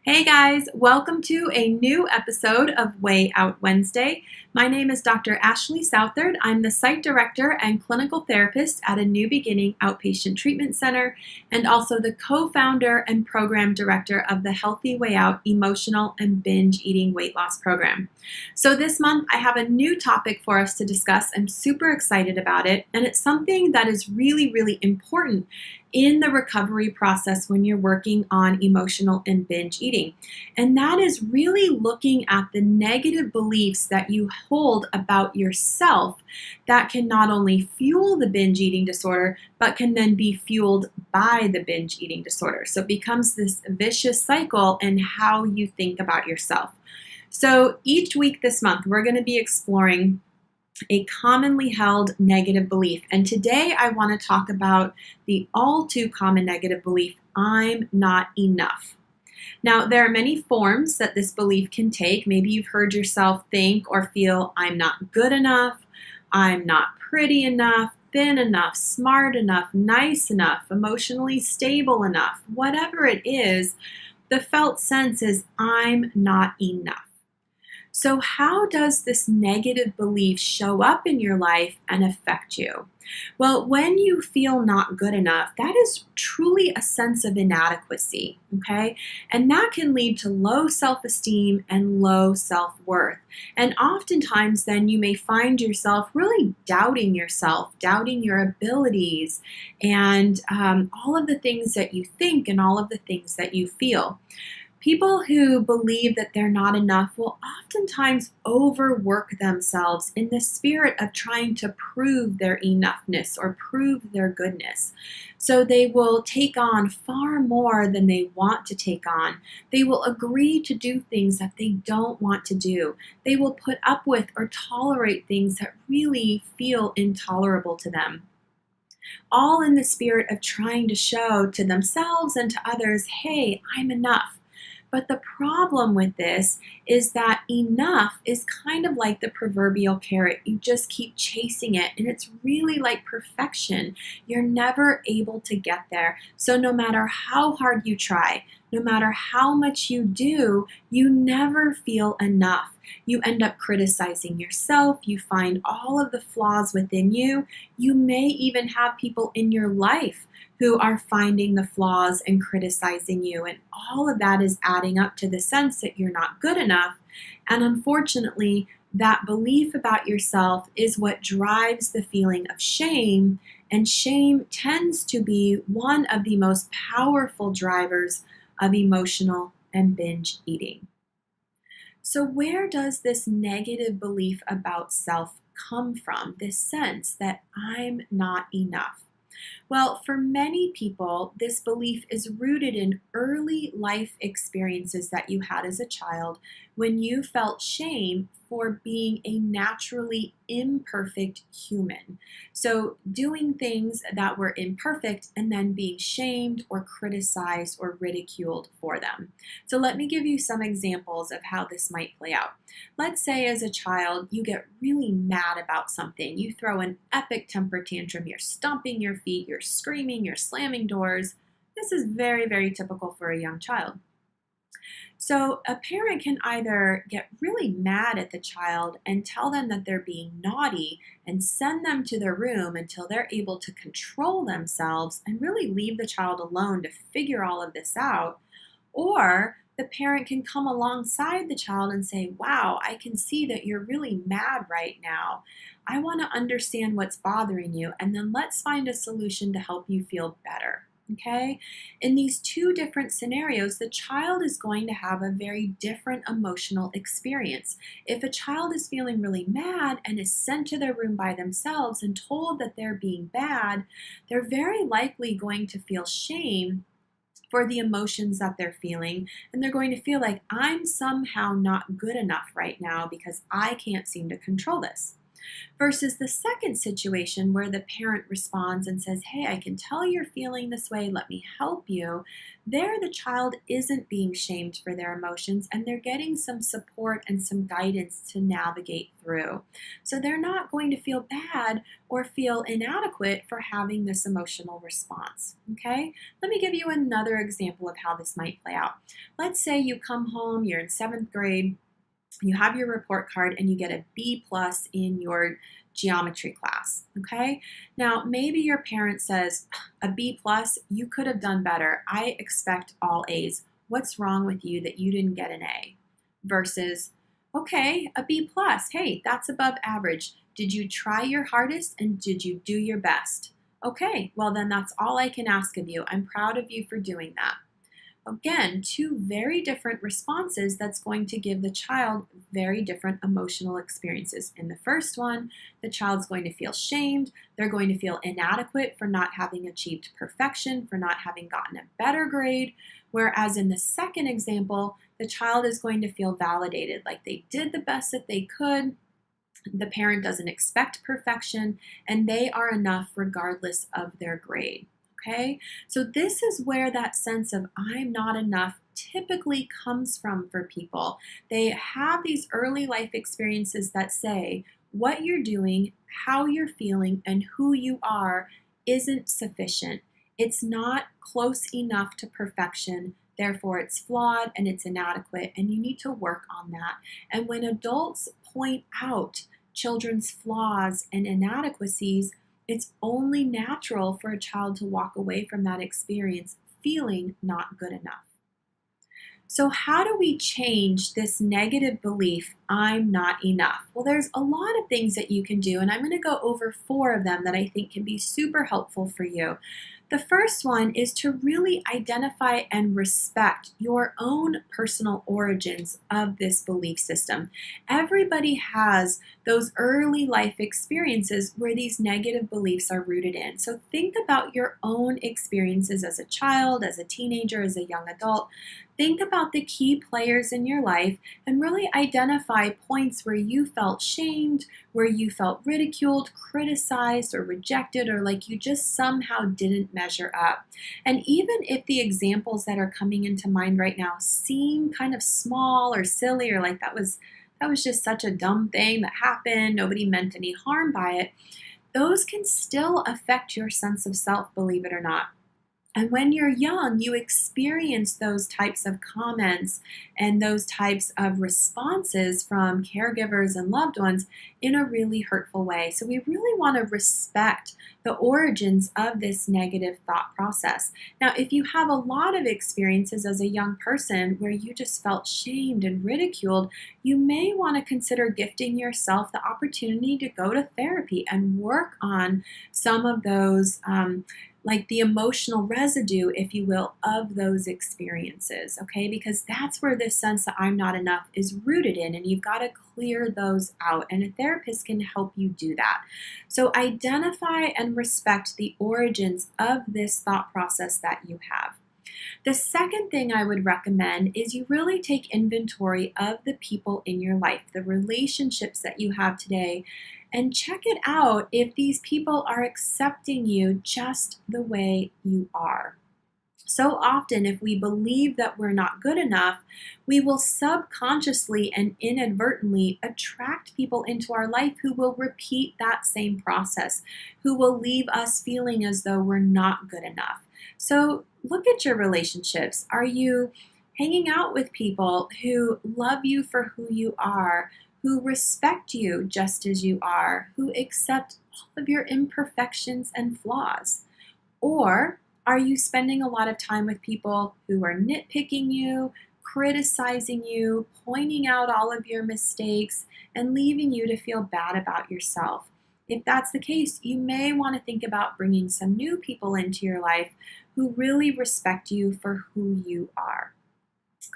Hey guys, welcome to a new episode of Way Out Wednesday. My name is Dr. Ashley Southard. I'm the site director and clinical therapist at a New Beginning Outpatient Treatment Center and also the co-founder and program director of the Healthy Way Out Emotional and Binge Eating Weight Loss Program. So this month I have a new topic for us to discuss. I'm super excited about it, and it's something that is really, really important in the recovery process when you're working on emotional and binge eating. And that is really looking at the negative beliefs that you hold about yourself that can not only fuel the binge eating disorder, but can then be fueled by the binge eating disorder. So it becomes this vicious cycle in how you think about yourself. So each week this month, we're going to be exploring a commonly held negative belief. And today I want to talk about the all too common negative belief, I'm not enough. Now, there are many forms that this belief can take. Maybe you've heard yourself think or feel, I'm not good enough, I'm not pretty enough, thin enough, smart enough, nice enough, emotionally stable enough. Whatever it is, the felt sense is, I'm not enough. So how does this negative belief show up in your life and affect you? Well, when you feel not good enough, that is truly a sense of inadequacy, okay? And that can lead to low self-esteem and low self-worth. And oftentimes then you may find yourself really doubting yourself, doubting your abilities, and all of the things that you think and all of the things that you feel. People who believe that they're not enough will oftentimes overwork themselves in the spirit of trying to prove their enoughness or prove their goodness. So they will take on far more than they want to take on. They will agree to do things that they don't want to do. They will put up with or tolerate things that really feel intolerable to them. All in the spirit of trying to show to themselves and to others, hey, I'm enough. But the problem with this is that enough is kind of like the proverbial carrot. You just keep chasing it, and it's really like perfection. You're never able to get there. So no matter how hard you try, no matter how much you do, you never feel enough. You end up criticizing yourself. You find all of the flaws within you. You may even have people in your life who are finding the flaws and criticizing you. And all of that is adding up to the sense that you're not good enough. And unfortunately, that belief about yourself is what drives the feeling of shame. And shame tends to be one of the most powerful drivers of emotional and binge eating. So where does this negative belief about self come from? This sense that I'm not enough? Well, for many people, this belief is rooted in early life experiences that you had as a child when you felt shame for being a naturally imperfect human. So doing things that were imperfect and then being shamed or criticized or ridiculed for them. So let me give you some examples of how this might play out. Let's say as a child, you get really mad about something. You throw an epic temper tantrum. You're stomping your feet, you're screaming, you're slamming doors. This is very, very typical for a young child. So a parent can either get really mad at the child and tell them that they're being naughty and send them to their room until they're able to control themselves and really leave the child alone to figure all of this out. Or the parent can come alongside the child and say, wow, I can see that you're really mad right now. I want to understand what's bothering you, and then let's find a solution to help you feel better. Okay? In these two different scenarios, the child is going to have a very different emotional experience. If a child is feeling really mad and is sent to their room by themselves and told that they're being bad, they're very likely going to feel shame for the emotions that they're feeling, and they're going to feel like I'm somehow not good enough right now because I can't seem to control this. Versus the second situation where the parent responds and says, "Hey, I can tell you're feeling this way. Let me help you." There, the child isn't being shamed for their emotions and they're getting some support and some guidance to navigate through. So they're not going to feel bad or feel inadequate for having this emotional response. Okay? Let me give you another example of how this might play out. Let's say you come home, you're in seventh grade, you have your report card and you get a B plus in your geometry class, okay? Now, maybe your parent says, "A B plus, you could have done better. I expect all A's. What's wrong with you that you didn't get an A?" Versus, "Okay, a B plus, hey, that's above average. Did you try your hardest and did you do your best?" "Okay, well then that's all I can ask of you. I'm proud of you for doing that." Again, two very different responses that's going to give the child very different emotional experiences. In the first one, the child's going to feel shamed. They're going to feel inadequate for not having achieved perfection, for not having gotten a better grade. Whereas in the second example, the child is going to feel validated, like they did the best that they could. The parent doesn't expect perfection, and they are enough regardless of their grade. Okay, so this is where that sense of "I'm not enough" typically comes from for people. They have these early life experiences that say what you're doing, how you're feeling, and who you are isn't sufficient. It's not close enough to perfection. Therefore, it's flawed and it's inadequate, and you need to work on that. And when adults point out children's flaws and inadequacies, it's only natural for a child to walk away from that experience feeling not good enough. So how do we change this negative belief, "I'm not enough"? Well, there's a lot of things that you can do, and I'm going to go over 4 of them that I think can be super helpful for you. The first one is to really identify and respect your own personal origins of this belief system. Everybody has those early life experiences where these negative beliefs are rooted in. So think about your own experiences as a child, as a teenager, as a young adult. Think about the key players in your life and really identify points where you felt shamed, where you felt ridiculed, criticized, or rejected, or like you just somehow didn't measure up. And even if the examples that are coming into mind right now seem kind of small or silly, or like that was just such a dumb thing that happened, nobody meant any harm by it, those can still affect your sense of self, believe it or not. And when you're young, you experience those types of comments and those types of responses from caregivers and loved ones in a really hurtful way. So we really want to respect the origins of this negative thought process. Now, if you have a lot of experiences as a young person where you just felt shamed and ridiculed, you may want to consider gifting yourself the opportunity to go to therapy and work on some of those like the emotional residue, if you will, of those experiences, okay? Because that's where this sense that "I'm not enough" is rooted in, and you've got to clear those out, and a therapist can help you do that. So identify and respect the origins of this thought process that you have. The second thing I would recommend is you really take inventory of the people in your life, the relationships that you have today, and check it out if these people are accepting you just the way you are. So often, if we believe that we're not good enough, we will subconsciously and inadvertently attract people into our life who will repeat that same process, who will leave us feeling as though we're not good enough. So look at your relationships. Are you hanging out with people who love you for who you are, who respect you just as you are, who accept all of your imperfections and flaws? Or are you spending a lot of time with people who are nitpicking you, criticizing you, pointing out all of your mistakes, and leaving you to feel bad about yourself? If that's the case, you may want to think about bringing some new people into your life who really respect you for who you are.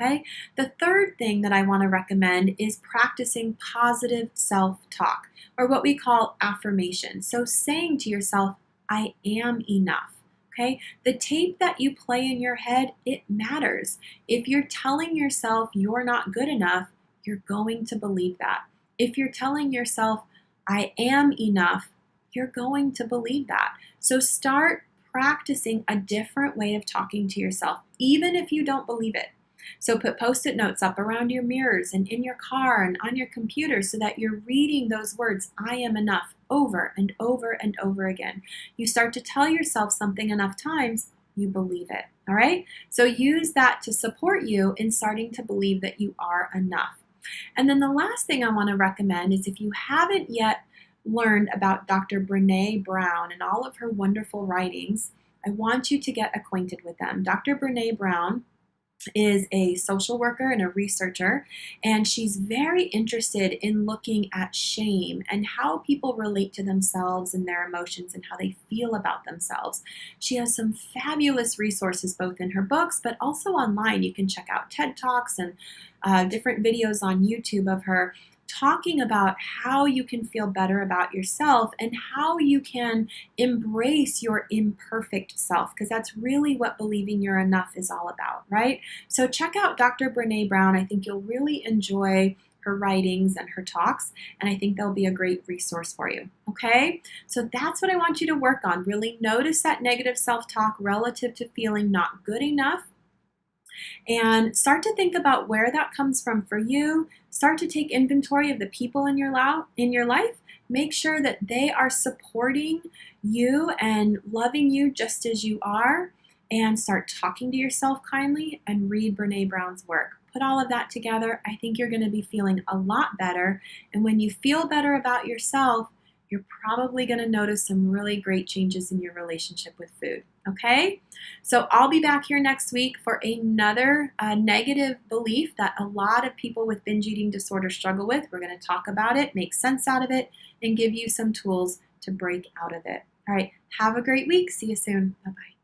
Okay? The third thing that I want to recommend is practicing positive self-talk, or what we call affirmation. So saying to yourself, "I am enough." Okay? The tape that you play in your head, it matters. If you're telling yourself you're not good enough, you're going to believe that. If you're telling yourself, I am enough, you're going to believe that. So start practicing a different way of talking to yourself, even if you don't believe it. So put Post-it notes up around your mirrors and in your car and on your computer so that you're reading those words, I am enough, over and over and over again. You start to tell yourself something enough times, you believe it. All right? So use that to support you in starting to believe that you are enough. And then the last thing I want to recommend is if you haven't yet learned about Dr. Brené Brown and all of her wonderful writings, I want you to get acquainted with them. Dr. Brené Brown is a social worker and a researcher, and she's very interested in looking at shame and how people relate to themselves and their emotions and how they feel about themselves. She has some fabulous resources both in her books, but also online. You can check out TED Talks and different videos on YouTube of her talking about how you can feel better about yourself and how you can embrace your imperfect self, because that's really what believing you're enough is all about, right? So check out Dr. Brené Brown. I think you'll really enjoy her writings and her talks, and I think they'll be a great resource for you, okay? So that's what I want you to work on. Really notice that negative self-talk relative to feeling not good enough, and start to think about where that comes from for you. Start to take inventory of the people in your life. Make sure that they are supporting you and loving you just as you are, and start talking to yourself kindly and read Brené Brown's work. Put all of that together. I think you're going to be feeling a lot better. And when you feel better about yourself, you're probably going to notice some really great changes in your relationship with food. Okay? So I'll be back here next week for another negative belief that a lot of people with binge eating disorder struggle with. We're going to talk about it, make sense out of it, and give you some tools to break out of it. All right. Have a great week. See you soon. Bye-bye.